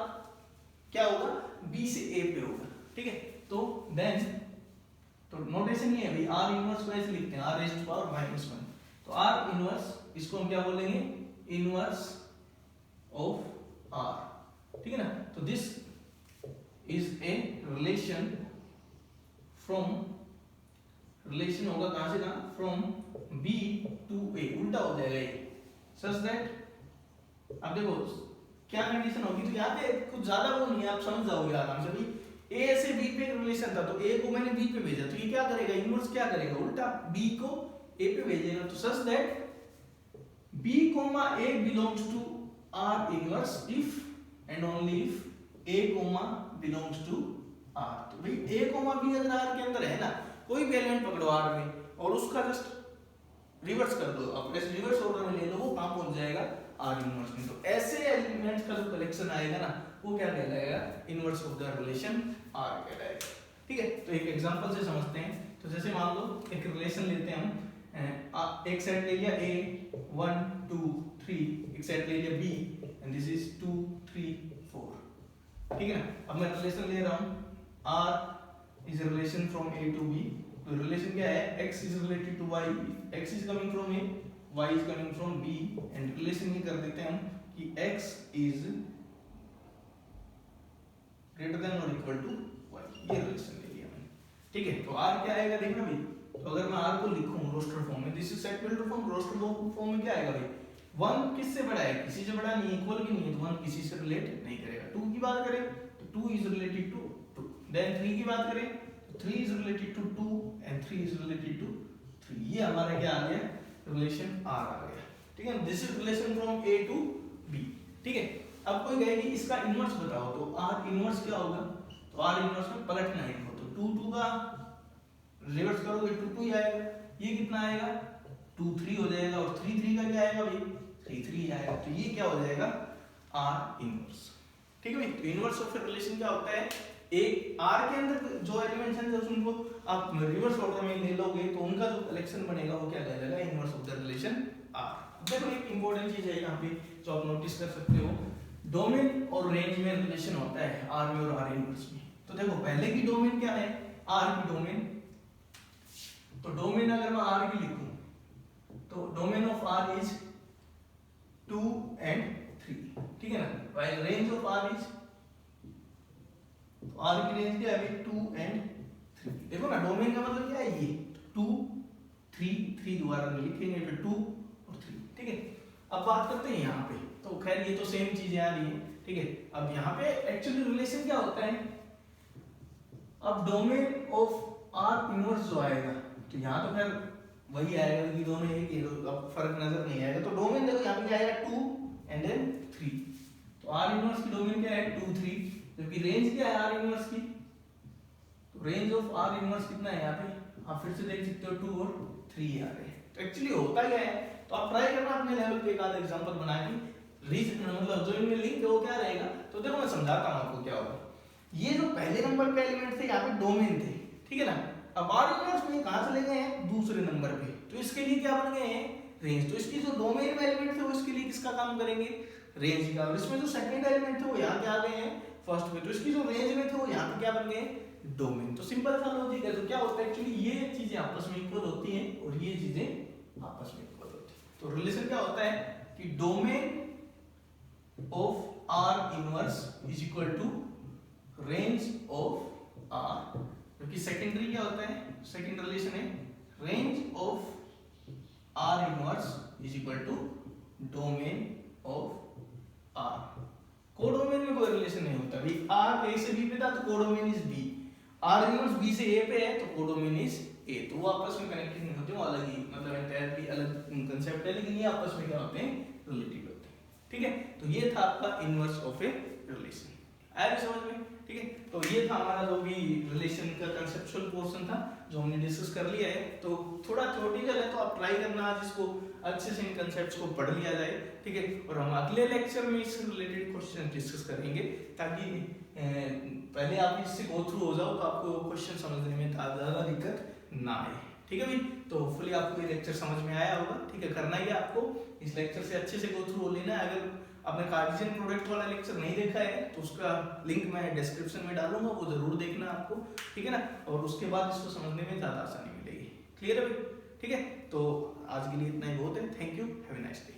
क्या होगा, बी से ए पे होगा, ठीक है। तो देन तो नोटेशन ये है भाई, आर इनवर्स को ऐसे लिखते हैं, आर रेज़ टू पावर -1। तो आर इनवर्स, इसको हम क्या बोलेंगे, इनवर्स ऑफ आर, ठीक है ना। तो this is a relation from, relation होगा कहां से कहां, फ्रॉम बी टू ए, उल्टा हो जाएगा ये, सच दैट, अब देखो क्या कंडीशन होगी, तो यहाँ पे कुछ ज्यादा वो नहीं है, आप समझ जाओगे आराम से भाई। ए से बी पे रिलेशन था, तो ए को मैंने बी पे भेजा, तो ये क्या करेगा, इनवर्स क्या करेगा, उल्टा बी को ए पे भेजेगा। तो such that B comma A belongs to R inverse if and only if A comma belongs to R. तो भाई ए कोमा बी अगर आर के अंदर है ना, कोई भी एलिमेंट पकड़ो आर में और उसका जस्ट रिवर्स कर दो, अब ऐसे रिवर्स ऑर्डर में ले लो, वो कहां पहुंच जाएगा, आर इनवर्स में। तो ऐसे एलिमेंट्स का जो कलेक्शन आएगा ना वो क्या कहलाएगा, inverse of the relation R कहलाएगा। ठीक है, तो एक एग्जांपल से समझते हैं। तो जैसे मान लो एक रिलेशन लेते हैं हम, एक सेट ले लिया A 1 2 3, एक सेट ले लिया B एंड दिस इज 2 3 4। ठीक है ना, अब मैं रिलेशन ले रहा हूं R is a relation from A to B। तो रिलेशन क्या है, x is related to y, x is coming from A, y is coming from B and relation ये कर देते हैं हम कि x is greater than or equal to y, ये रिलेशन ले लिया मैंने। ठीक है, तो R क्या आएगा देखना भाई, तो अगर मैं R को लिखूं रोस्टर फॉर्म में, this is set builder form, roster form में क्या आएगा भाई, 1 किससे बड़ा है, किसी से बड़ा नहीं, इक्वल भी नहीं है, तो 1 किसी से रिलेट नहीं करेगा। 2 की बात करें तो 2 इज रिलेटेड टू 2, देन 3 की बात करें 3 is related to 2 and 3 is related to 3। ये हमारा क्या आ गया, रिलेशन R आ गया। ठीक है, this is relation from A to B। ठीक है, अब कोई कहेगी इसका इनवर्स बताओ, तो R इनवर्स क्या होगा, तो R इनवर्स में पलटना है इनको, तो 2 2 का रिवर्स करोगे 2 2 ही आएगा, ये कितना आएगा 2 3 हो जाएगा, और 3 3 का क्या आएगा भाई 3 3 आएगा, तो ये क्या हो जाएगा R इनवर्स। ठीक है भाई, तो इनवर्स ऑफ रिलेशन क्या होता है, एक R के अंदर जो एलिमेंट्स हैं जब उनको आप रिवर्स ऑर्डर में ले लोगे तो उनका जो कलेक्शन बनेगा वो क्या कहलाएगा, inverse of the relation R। देखो एक इंपॉर्टेंट चीज है यहाँ पे जो आप नोटिस कर सकते हो, डोमेन और रेंज में रिलेशन होता है R में और R इनवर्स में। तो देखो पहले की डोमेन क्या है, R की डोमेन, तो डोमेन अगर मैं R की लिखूं तो domain of R is 2 and 3। ठीक है ना, while range of R is, तो R की रेंज क्या है 2 and 3। देखो ना डोमेन का मतलब क्या है, ये 2 3 3 दोबारा लिखेंगे फिर 2 और 3। ठीक है, अब बात करते हैं यहाँ पे, तो खैर ये तो सेम चीजें आ रही है। ठीक है, अब यहाँ पे एक्चुअली रिलेशन क्या होता है, अब डोमेन ऑफ R इनवर्स जो आएगा तो यहाँ तो फिर वही आएगा कि दोनों एक ही, अब फर्क नजर नहीं आएगा। तो डोमेन देखो यहाँ पे क्या आएगा 2 and then 3, तो R इनवर्स की डोमेन क्या है 2 3, जबकि रेंज क्या है R इनवर्स की, तो रेंज ऑफ R इनवर्स कितना है यहाँ पे, आप फिर से देख सकते हो 2 और 3 आ रहे हैं। तो एक्चुअली होता क्या है, तो आप ट्राई करना अपने लेवल पे एक आधा एग्जांपल बना के, रीजन मतलब जो इनमें लिंक है वो क्या रहेगा, तो देखो मैं समझाता हूँ आपको क्या होगा। ये जो पहले नंबर पे एलिमेंट थे यहाँ पे डोमेन थे, ठीक है ना, अब R इनवर्स में कहां से ले गए हैं, दूसरे नंबर पे, तो इसके लिए क्या बन गए हैं रेंज। तो इसकी जो डोमेन में एलिमेंट थे वो इसके लिए किसका काम करेंगे, रेंज का, और इसमें जो सेकंड एलिमेंट थे वो यहाँ क्या आ गए हैं फर्स्ट में, तो इसकी जो रेंज में थे वो यहाँ पे क्या बन गए डोमेन। तो सिंपल सा लॉजिक है। तो क्या होता है एक्चुअली, ये चीजें आपस में इक्वल होती हैं और ये चीजें आपस में इक्वल होती हैं। तो रिलेशन क्या होता है कि domain of R inverse is equal to range of R, क्योंकि सेकेंडरी क्या होता है, सेकेंड रिलेशन है range of R inverse is equal to domain of R। Codomain में कोई रिलेशन नहीं होता भाई, R A से B पे था तो codomain is B, R inverse B से A पे है तो कोडोमेन इज A। तो वो आपस में कनेक्टेड नहीं होते, वो अलग ही मतलब एंटायरली अलग कांसेप्ट है, लेकिन ये आपस में क्या होते हैं रिलेटेड होते हैं। ठीक है, तो ये था आपका इनवर्स ऑफ ए रिलेशन, आया समझ में। ठीक है, तो ये था हमारा जो भी रिलेशन का कंसेप्चुअल पोर्शन था जो हमने डिस्कस कर लिया है। तो थोड़ा थ्योरेटिकल है तो आप ट्राई करना आज इसको अच्छे से इन कंसेप्ट्स को पढ़ लिया जाए। ठीक है, और हम अगले लेक्चर में इससे रिलेटेड क्वेश्चन डिस्कस करेंगे ताकि पहले आप इससे गो थ्रू हो जाओ तो आपको क्वेश्चन समझने में ज़्यादा दिक्कत ना आए। ठीक है भाई, तो होपफुली आपको ये लेक्चर समझ में आया होगा। ठीक है, करना ही है आपको इस लेक्चर से अच्छे से गो थ्रू हो लेना है। अगर आपने कार्टेशियन प्रोडक्ट वाला लेक्चर नहीं देखा है तो उसका लिंक मैं डिस्क्रिप्शन में डालूंगा, वो जरूर देखना आपको। ठीक है ना, और उसके बाद इसको समझने में ज़्यादा आसानी मिलेगी। क्लियर है भाई? ठीक है, तो आज के लिए इतना ही बहुत है। Thank you, have a nice day.